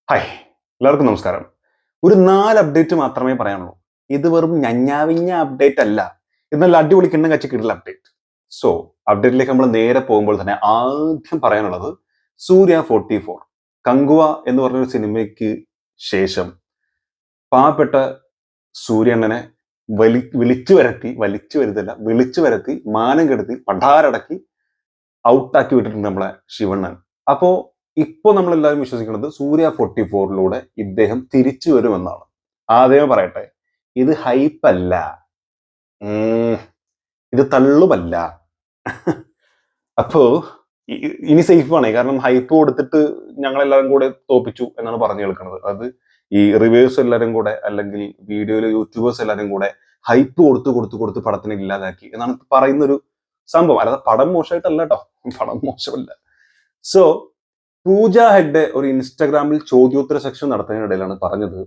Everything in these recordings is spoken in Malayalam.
ഹായ്, എല്ലാവർക്കും നമസ്കാരം. ഒരു 4 അപ്ഡേറ്റ് മാത്രമേ പറയാനുള്ളൂ. ഇത് വെറും ഞഞ്ഞാവിഞ്ഞ അപ്ഡേറ്റ് അല്ല. ഇത് നല്ല അടിപൊളി കിണ്ണം കച്ചി കിട്ടുന്ന അപ്ഡേറ്റ്. സോ അപ്ഡേറ്റിലേക്ക് നമ്മൾ നേരെ പോകുമ്പോൾ തന്നെ ആദ്യം പറയാനുള്ളത് സൂര്യ 44 കങ്കുവ എന്ന് പറഞ്ഞൊരു സിനിമയ്ക്ക് ശേഷം പാവപ്പെട്ട സൂര്യണ്ണനെ വിളിച്ചു വരുത്തി മാനം കെടുത്തി പണ്ടാരടക്കി ഔട്ടാക്കി വിട്ടിട്ടുണ്ട് നമ്മളെ ശിവണ്ണൻ. അപ്പോ ഇപ്പൊ നമ്മളെല്ലാവരും വിശ്വസിക്കുന്നത് സൂര്യ 44 ഇദ്ദേഹം തിരിച്ചു വരുമെന്നാണ്. ആദ്യമേ പറയട്ടെ, ഇത് ഹൈപ്പല്ല, ഇത് തള്ളുമല്ല. അപ്പോ ഇനി സേഫ് ആണ്, കാരണം ഹൈപ്പ് കൊടുത്തിട്ട് ഞങ്ങളെല്ലാവരും കൂടെ തോപ്പിച്ചു എന്നാണ് പറഞ്ഞു കേൾക്കുന്നത്. അത് ഈ റിവേഴ്സ് എല്ലാവരും കൂടെ, അല്ലെങ്കിൽ വീഡിയോയില് യൂട്യൂബേഴ്സ് എല്ലാവരും കൂടെ ഹൈപ്പ് കൊടുത്ത് പടത്തിനെ ഇല്ലാതാക്കി എന്നാണ് പറയുന്നൊരു സംഭവം. അല്ലാതെ പടം മോശമായിട്ടല്ല കേട്ടോ, പടം മോശമല്ല. സോ പൂജ ഹെഗ്ഡെ ഒരു ഇൻസ്റ്റാഗ്രാമിൽ ചോദ്യോത്തര സെക്ഷൻ നടത്തുന്നതിനിടയിലാണ് പറഞ്ഞത്,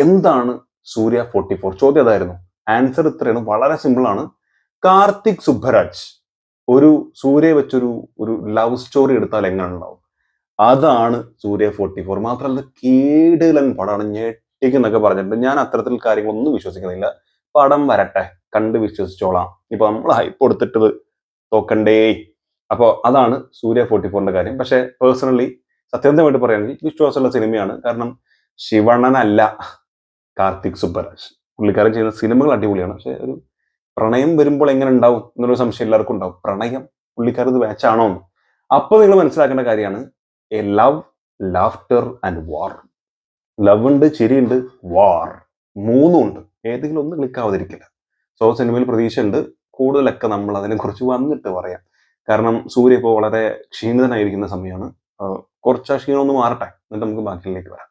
എന്താണ് സൂര്യ 44? ചോദ്യം അതായിരുന്നു. ആൻസർ ഇത്രയാണ്, വളരെ സിമ്പിൾ ആണ്. കാർത്തിക് സുബ്ബരാജ് ഒരു സൂര്യ വെച്ചൊരു ലവ് സ്റ്റോറി എടുത്താൽ എങ്ങനെ ഉണ്ടാവും, അതാണ് സൂര്യ 44. മാത്രമല്ല കീടിലൻ പടമാണ്, ഞെട്ടിക്കുന്നൊക്കെ പറഞ്ഞിട്ടുണ്ട്. ഞാൻ അത്തരത്തിൽ കാര്യങ്ങളൊന്നും വിശ്വസിക്കുന്നില്ല. പടം വരട്ടെ, കണ്ട് വിശ്വസിച്ചോളാം. ഇപ്പൊ നമ്മൾ ഹൈപ്പ് കൊടുത്തിട്ട് തോക്കണ്ടേ. അപ്പോൾ അതാണ് സൂര്യ 44ന്റെ കാര്യം. പക്ഷെ പേഴ്സണലി സത്യസന്ധമായിട്ട് പറയുകയാണെങ്കിൽ വിശ്വാസമുള്ള സിനിമയാണ്. കാരണം ശിവണ്ണനല്ല കാർത്തിക് സുബ്ബരാജ്. പുള്ളിക്കാരൻ ചെയ്യുന്ന സിനിമകൾ അടിപൊളിയാണ്. പക്ഷെ ഒരു പ്രണയം വരുമ്പോൾ എങ്ങനെ ഉണ്ടാവും എന്നൊരു സംശയം എല്ലാവർക്കും ഉണ്ടാവും. പ്രണയം പുള്ളിക്കാരത് മാച്ചാണോ എന്ന്. അപ്പൊ നിങ്ങൾ മനസ്സിലാക്കേണ്ട കാര്യമാണ്, A love, laughter and war. Love ഉണ്ട്, ചിരിയുണ്ട്, വാർ, മൂന്നും ഉണ്ട്. ഏതെങ്കിലും ഒന്ന് ക്ലിക്കാവാതിരിക്കില്ല. സോ സിനിമയിൽ പ്രതീക്ഷയുണ്ട്. കൂടുതലൊക്കെ നമ്മൾ അതിനെക്കുറിച്ച് വന്നിട്ട് പറയാം. കാരണം സൂര്യ ഇപ്പോൾ വളരെ ക്ഷീണിതനായിരിക്കുന്ന സമയമാണ്. കുറച്ച് ക്ഷീണം ഒന്ന് മാറട്ടെ, എന്നിട്ട് നമുക്ക് ബാക്കിയിലേക്ക് വരാം.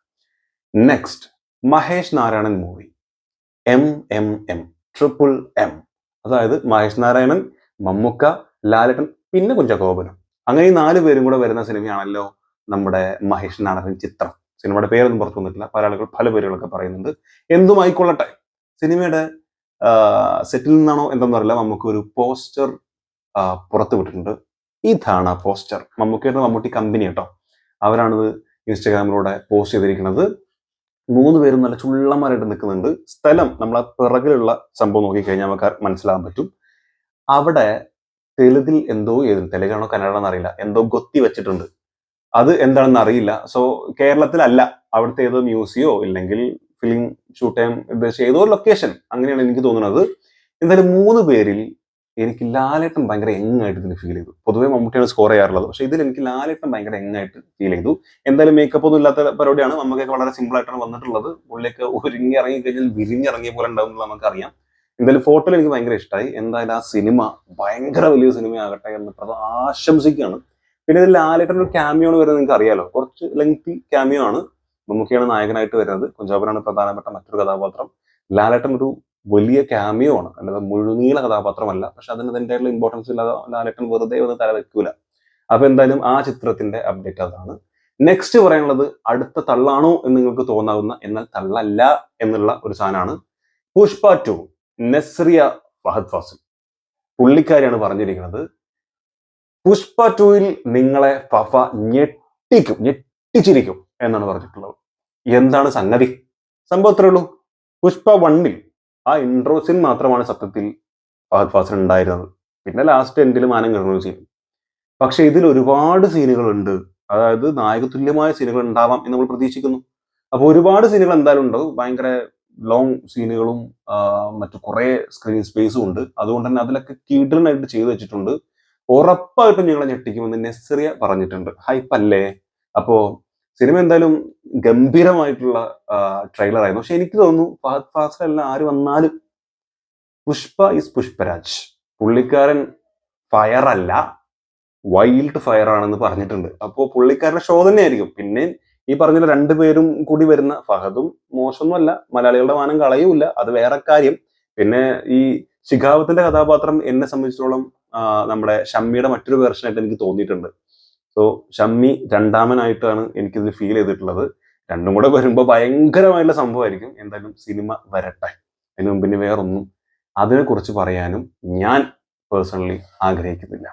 Next, Mahesh Narayanan movie MMM, triple M. അതായത് മഹേഷ് നാരായണൻ, മമ്മുക്ക, ലാലേട്ടൻ, പിന്നെ കുഞ്ചാക്കോബനും. അങ്ങനെ ഈ 4 പേരും കൂടെ വരുന്ന സിനിമയാണല്ലോ നമ്മുടെ മഹേഷ് നാരായണൻ ചിത്രം. സിനിമയുടെ പേരൊന്നും പുറത്തു വന്നിട്ടില്ല, പല പേരുകളൊക്കെ പറയുന്നുണ്ട്. എന്തുമായിക്കൊള്ളട്ടെ, സിനിമയുടെ സെറ്റിൽ നിന്നാണോ എന്തെന്നറിയില്ല, നമുക്ക് ഒരു പോസ്റ്റർ പുറത്തു വിട്ടിട്ടുണ്ട്. ഇതാണ് ആ പോസ്റ്റർ. മമ്മൂക്കയുടെ മമ്മൂട്ടി കമ്പനി കേട്ടോ, അവരാണിത് ഇൻസ്റ്റാഗ്രാമിലൂടെ പോസ്റ്റ് ചെയ്തിരിക്കുന്നത്. 3 പേരും നല്ല ചുള്ളന്മാരായിട്ട് നിൽക്കുന്നുണ്ട്. സ്ഥലം നമ്മൾ ആ പിറകിലുള്ള സംഭവം നോക്കിക്കഴിഞ്ഞാൽ നമുക്ക് മനസ്സിലാകാൻ പറ്റും. അവിടെ തെലുങ്കിൽ എന്തോ തെലുങ്കാണോ കന്നഡ എന്നറിയില്ല, എന്തോ കൊത്തി വെച്ചിട്ടുണ്ട്. അത് എന്താണെന്ന് അറിയില്ല. സോ കേരളത്തിലല്ല, അവിടുത്തെ ഏതോ മ്യൂസിയോ ഇല്ലെങ്കിൽ ഫിലിം ഷൂട്ട് ചെയ്യാൻ ഉദ്ദേശിച്ച ഏതോ ലൊക്കേഷൻ, അങ്ങനെയാണ് എനിക്ക് തോന്നുന്നത്. എന്തായാലും 3 പേരിൽ എനിക്ക് ലാലേട്ടൻ ഭയങ്കര യങ്ങായിട്ട് ഇതിന് ഫീൽ ചെയ്തു. പൊതുവെ മമ്മൂട്ടിയാണ് സ്കോർ ചെയ്യാറുള്ളത്, പക്ഷെ ഇതിൽ എനിക്ക് ലാലേട്ടൻ ഭയങ്കര യങ്ങായിട്ട് ഫീൽ ചെയ്തു. എന്തായാലും മേക്കപ്പ് ഒന്നും ഇല്ലാത്ത പരിപാടിയാണ്. നമുക്കൊക്കെ വളരെ സിമ്പിൾ ആയിട്ടാണ് വന്നിട്ടുള്ളത്. പുള്ളിയൊക്കെ ഒരുങ്ങി ഇറങ്ങി കഴിഞ്ഞാൽ വിരിഞ്ഞിറങ്ങിയ പോലെ ഉണ്ടാവും എന്ന് നമുക്കറിയാം. എന്തായാലും ഫോട്ടോയിൽ എനിക്ക് ഭയങ്കര ഇഷ്ടമായി. എന്തായാലും ആ സിനിമ ഭയങ്കര വലിയ സിനിമയാകട്ടെ എന്ന് ആശംസിക്കുകയാണ്. പിന്നെ ഇതിൽ ലാലേട്ടൻ ഒരു ക്യാമിയോ ആണ് വരുന്നത്, നിങ്ങൾക്ക് അറിയാലോ. കുറച്ച് ലെങ്തി ക്യാമിയോ ആണ്. മമ്മൂക്കയാണ് നായകനായിട്ട് വരുന്നത്, കുഞ്ചാക്കോബനാണ് പ്രധാനപ്പെട്ട മറ്റൊരു കഥാപാത്രം. ലാലേട്ടൻ ഒരു വലിയ ക്യാമിയോ ആണ്, അല്ലാതെ മുഴുനീള കഥാപാത്രമല്ല. പക്ഷെ അതിന് അതിൻ്റെതായിട്ടുള്ള ഇമ്പോർട്ടൻസ് ഇല്ലാതെ ലാലേട്ടൻ വെറുതെ ഒന്ന് തല വെക്കൂല. അപ്പൊ എന്തായാലും ആ ചിത്രത്തിന്റെ അപ്ഡേറ്റ് അതാണ്. നെക്സ്റ്റ് പറയാനുള്ളത് അടുത്ത തള്ളാണോ എന്ന് നിങ്ങൾക്ക് തോന്നാവുന്ന, എന്നാൽ തള്ളല്ല എന്നുള്ള ഒരു സാധനമാണ്. പുഷ്പ 2, നസ്രിയ ഫഹദ് ഫാസിൽ. പുള്ളിക്കാരിയാണ് പറഞ്ഞിരിക്കുന്നത്, പുഷ്പ 2-ൽ നിങ്ങളെ ഫഫ ഞെട്ടിച്ചിരിക്കും എന്നാണ് പറഞ്ഞിട്ടുള്ളത്. എന്താണ് സംഗതി? സംഭവം അത്രേ ഉള്ളൂ. പുഷ്പ 1-ൽ ആ ഇൻട്രോ സീൻ മാത്രമാണ് സത്യത്തിൽ ഫഹദ് ഫാസിൽ ഉണ്ടായിരുന്നത്. പിന്നെ ലാസ്റ്റ് എൻഡിൽ മാനം കെടുന്ന സീൻ. പക്ഷെ ഇതിൽ ഒരുപാട് സീനുകളുണ്ട്. അതായത് നായകതുല്യമായ സീനുകൾ ഉണ്ടാവാം എന്ന് നമ്മൾ പ്രതീക്ഷിക്കുന്നു. അപ്പൊ ഒരുപാട് സീനുകൾ എന്തായാലും ഉണ്ടാവും. ഭയങ്കര ലോങ് സീനുകളും മറ്റു കുറെ സ്ക്രീൻ സ്പേസും ഉണ്ട്. അതുകൊണ്ട് തന്നെ അതിലൊക്കെ കിടിലനായിട്ട് ചെയ്തു വെച്ചിട്ടുണ്ട്. ഉറപ്പായിട്ടും ഞങ്ങളെ ഞെട്ടിക്കുമെന്ന് നസ്രിയ പറഞ്ഞിട്ടുണ്ട്. ഹൈപ്പല്ലേ? അപ്പോ സിനിമ എന്തായാലും ഗംഭീരമായിട്ടുള്ള ട്രെയിലർ ആയിരുന്നു. പക്ഷെ എനിക്ക് തോന്നുന്നു ഫഹദ് ഫാസിൽ അല്ല ആര് വന്നാലും പുഷ്പ ഈസ് പുഷ്പരാജ്. പുള്ളിക്കാരൻ ഫയർ അല്ല, വൈൽഡ് ഫയർ ആണെന്ന് പറഞ്ഞിട്ടുണ്ട്. അപ്പോൾ പുള്ളിക്കാരന്റെ ഷോ തന്നെയായിരിക്കും. പിന്നെ ഈ പറഞ്ഞ 2 പേരും കൂടി വരുന്ന ഫഹദും മോശമൊന്നുമല്ല, മലയാളികളുടെ മാനം കളയൂല, അത് വേറെ കാര്യം. പിന്നെ ഈ ശിഖാവത്തിന്റെ കഥാപാത്രം എന്നെ സംബന്ധിച്ചിടത്തോളം നമ്മുടെ ഷമ്മിയുടെ മറ്റൊരു വേർഷനായിട്ട് എനിക്ക് തോന്നിയിട്ടുണ്ട്. സോ ഷമ്മി രണ്ടാമനായിട്ടാണ് എനിക്കിത് ഫീൽ ചെയ്തിട്ടുള്ളത്. രണ്ടും കൂടെ വരുമ്പോൾ ഭയങ്കരമായിട്ടുള്ള സംഭവമായിരിക്കും. എന്തായാലും സിനിമ വരട്ടെ. അതിനു മുമ്പ് ഇനി വേറൊന്നും അതിനെക്കുറിച്ച് പറയാനും ഞാൻ പേഴ്സണലി ആഗ്രഹിക്കുന്നില്ല.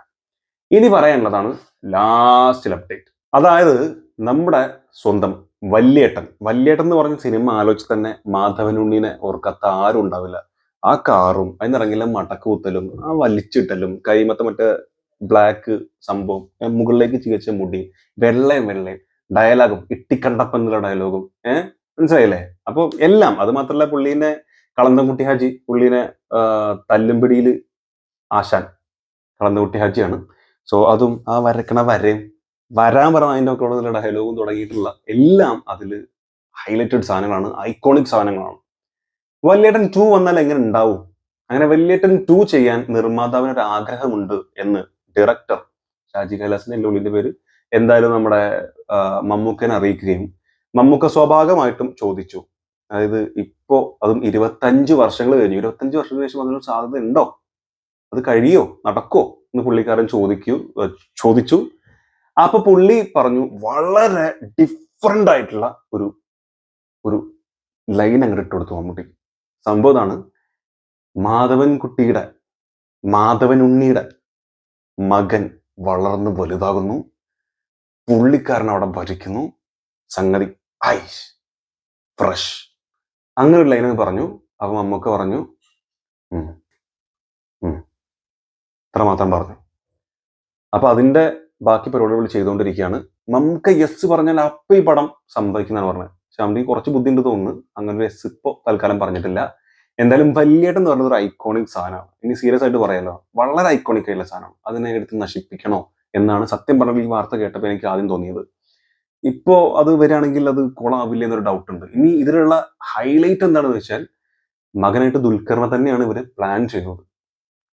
ഇനി പറയാനുള്ളതാണ് ലാസ്റ്റ് അപ്ഡേറ്റ്. അതായത് നമ്മുടെ സ്വന്തം വല്യേട്ടൻ എന്ന് പറഞ്ഞ സിനിമ ആലോചിച്ച് തന്നെ മാധവനുണ്ണിനെ ഓർക്കാത്ത ആരും ഉണ്ടാവില്ല. ആ കാറും അതിനിറങ്ങില്ല മടക്കുകുത്തലും ആ വലിച്ചിട്ടലും മറ്റേ ബ്ലാക്ക് സംഭവം മുകളിലേക്ക് ചികിത്സ മുടി വെള്ളയും ഡയലോഗും ഇട്ടിക്കണ്ടപ്പൻ എന്നുള്ള ഡയലോഗും മനസ്സിലായില്ലേ? അപ്പൊ എല്ലാം അത് മാത്രല്ല പുള്ളീനെ കളന്തംകുട്ടി ഹാജി പുള്ളീനെ തല്ലുംപിടിയിൽ ആശാൻ കളന്തംകുട്ടി ഹാജിയാണ്. സോ അതും ആ വരക്കണ വരയും വരാൻ പറഞ്ഞ അതിൻ്റെ ഒക്കെ ഉള്ള ഡയലോഗും തുടങ്ങിയിട്ടുള്ള എല്ലാം അതിൽ ഹൈലൈറ്റഡ് സാധനങ്ങളാണ്, ഐക്കോണിക് സാധനങ്ങളാണ്. വല്യേട്ടൻ 2 വന്നാൽ എങ്ങനെ ഉണ്ടാവും? അങ്ങനെ വല്യേട്ടൻ 2 ചെയ്യാൻ നിർമ്മാതാവിന് ഒരു ആഗ്രഹമുണ്ട് എന്ന് ഡയറക്ടർ ഷാജി കൈലാസിന്റെ എൻ്റെ ഉള്ളിന്റെ പേര് എന്തായാലും നമ്മുടെ മമ്മൂക്കനെ അറിയിക്കുകയും മമ്മൂക്ക സ്വാഭാവികമായിട്ടും ചോദിച്ചു. അതായത് ഇപ്പോ അതും 25 വർഷങ്ങൾ കഴിഞ്ഞു, 25 വർഷത്തിന് ശേഷം അതിനൊരു സാധ്യത ഉണ്ടോ, അത് കഴിയോ, നടക്കോ എന്ന് പുള്ളിക്കാരൻ ചോദിച്ചു. അപ്പൊ പുള്ളി പറഞ്ഞു വളരെ ഡിഫറെന്റ് ആയിട്ടുള്ള ഒരു ലൈൻ അങ്ങോട്ട് ഇട്ട് കൊടുത്തു മമ്മൂട്ടി. സംഭവം ഇതാണ്, മാധവനുണ്ണിയുടെ മകൻ വളർന്ന് വലുതാകുന്നു, പുള്ളിക്കാരൻ അവിടെ ഭരിക്കുന്നു, സംഗതി ഐഷ് ഫ്രഷ് അങ്ങനെ ഒരു ലൈൻ പറഞ്ഞു. അപ്പൊ മമ്മൂക്ക പറഞ്ഞു ഇത്ര മാത്രം പറഞ്ഞു. അപ്പൊ അതിന്റെ ബാക്കി പരിപാടികൾ ചെയ്തുകൊണ്ടിരിക്കുകയാണ്. മമ്മൂക്ക യെസ് പറഞ്ഞാൽ അപ്പൊ ഈ പടം സംഭവിക്കുന്നതാണ് പറഞ്ഞത്. പക്ഷെ കുറച്ച് ബുദ്ധിമുട്ട് തോന്നുന്നു, അങ്ങനെ ഒരു യെസ് ഇപ്പൊ തൽക്കാലം പറഞ്ഞിട്ടില്ല. എന്തായാലും വല്യേട്ടൻ എന്ന് പറയുന്നത് ഒരു ഐക്കോണിക് സാധനമാണ്. ഇനി സീരിയസ് ആയിട്ട് പറയാലോ, വളരെ ഐക്കോണിക് ആയിട്ടുള്ള സാധനമാണ്. അതിനെ എടുത്ത് നശിപ്പിക്കണോ എന്നാണ് സത്യം പറഞ്ഞ ഈ വാർത്ത കേട്ടപ്പോൾ എനിക്ക് ആദ്യം തോന്നിയത്. ഇപ്പോ അത് വരികയാണെങ്കിൽ അത് കുളമാവില്ല എന്നൊരു ഡൗട്ട് ഉണ്ട്. ഇനി ഇതിലുള്ള ഹൈലൈറ്റ് എന്താണെന്ന് വെച്ചാൽ മകനായിട്ട് ദുൽഖറിനെ തന്നെയാണ് ഇവര് പ്ലാൻ ചെയ്യുന്നത്.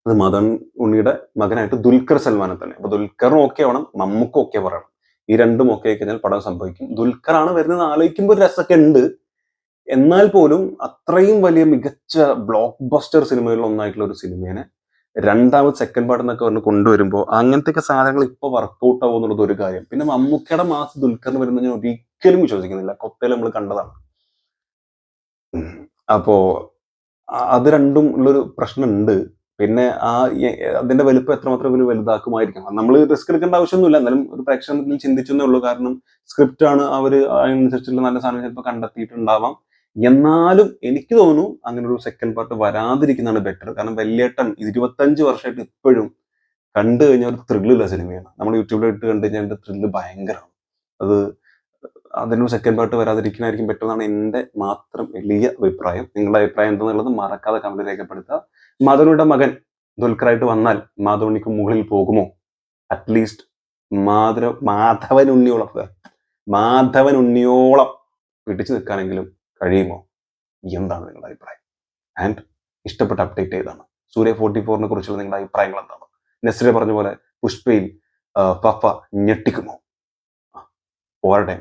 അത് മദൻ ഉണ്ണിയുടെ മകനായിട്ട് ദുൽഖർ സൽമാനെ തന്നെ. അപ്പൊ ദുൽഖറും ഓക്കെ ആവണം, മമ്മൂക്കും ഓക്കെ പറയണം. ഈ രണ്ടും ഓക്കെ ആയി കഴിഞ്ഞാൽ പടം സംഭവിക്കും. ദുൽഖറാണ് വരുന്നത് ആലോചിക്കുമ്പോൾ ഒരു രസമൊക്കെ ഉണ്ട്. എന്നാൽ പോലും അത്രയും വലിയ മികച്ച ബ്ലോക്ക് ബസ്റ്റർ സിനിമകളിൽ ഒന്നായിട്ടുള്ള ഒരു സിനിമേനെ രണ്ടാമത് സെക്കൻഡ് പാർട്ട് എന്നൊക്കെ പറഞ്ഞ് കൊണ്ടുവരുമ്പോൾ അങ്ങനത്തെ സാധനങ്ങൾ ഇപ്പൊ വർക്കൗട്ട് ആവും എന്നുള്ളത് ഒരു കാര്യം. പിന്നെ മമ്മൂക്കയുടെ മാസ് ദുൽഖറിന് വരുന്നത് ഞാൻ ഒരിക്കലും വിശ്വസിക്കുന്നില്ല. കൊത്തയിൽ നമ്മൾ കണ്ടതാണ്. അപ്പോ അത് രണ്ടും ഉള്ളൊരു പ്രശ്നമുണ്ട്. പിന്നെ അതിന്റെ വലുപ്പം എത്രമാത്രം ഇവര് വലുതാക്കുമായിരിക്കും. നമ്മൾ റിസ്ക് എടുക്കേണ്ട ആവശ്യമൊന്നുമില്ല. എന്നാലും ഒരു പ്രേക്ഷകനിൽ ചിന്തിച്ചെന്നേ ഉള്ളൂ. കാരണം സ്ക്രിപ്റ്റ് ആണ്, അവര് അതിനനുസരിച്ചുള്ള നല്ല സാധനം ചിലപ്പോൾ കണ്ടെത്തിയിട്ടുണ്ടാവാം. എന്നാലും എനിക്ക് തോന്നുന്നു അങ്ങനെ ഒരു സെക്കൻഡ് പാർട്ട് വരാതിരിക്കുന്നതാണ് ബെറ്റർ. കാരണം വല്യേട്ടൻ 25 വർഷമായിട്ട് ഇപ്പോഴും കണ്ടു കഴിഞ്ഞാൽ ഒരു ത്രില്ലുള്ള സിനിമയാണ്. നമ്മൾ യൂട്യൂബിൽ ഇട്ട് കണ്ടു കഴിഞ്ഞാൽ അതിന്റെ ത്രില്ല് ഭയങ്കരമാണ്. അതിനൊരു സെക്കൻഡ് പാർട്ട് വരാതിരിക്കുന്നതായിരിക്കും ബെറ്റർ എന്നാണ് എൻ്റെ മാത്രം വലിയ അഭിപ്രായം. നിങ്ങളുടെ അഭിപ്രായം എന്താണെന്നുള്ളത് മറക്കാതെ കമന്റ് രേഖപ്പെടുത്തുക. മാധവനുണ്ണിയുടെ മകൻ ദുൽഖറായിട്ട് വന്നാൽ മാധവനുണ്ണിക്ക് മുകളിൽ പോകുമോ? അറ്റ്ലീസ്റ്റ് മാധവനുണ്ണിയോളം പിടിച്ചു നിൽക്കാനെങ്കിലും കഴിയുമോ? എന്താണ് നിങ്ങളുടെ അഭിപ്രായം? ആൻഡ് ഇഷ്ടപ്പെട്ട അപ്ഡേറ്റ് ഏതാണ്? സൂര്യ 44നെ കുറിച്ചുള്ള നിങ്ങളുടെ അഭിപ്രായങ്ങൾ എന്താണ്? നെസ്രെ പറഞ്ഞ പോലെ പുഷ്പയിൽ പപ്പ ഞെട്ടിക്കുമോ? പോരട്ടെ.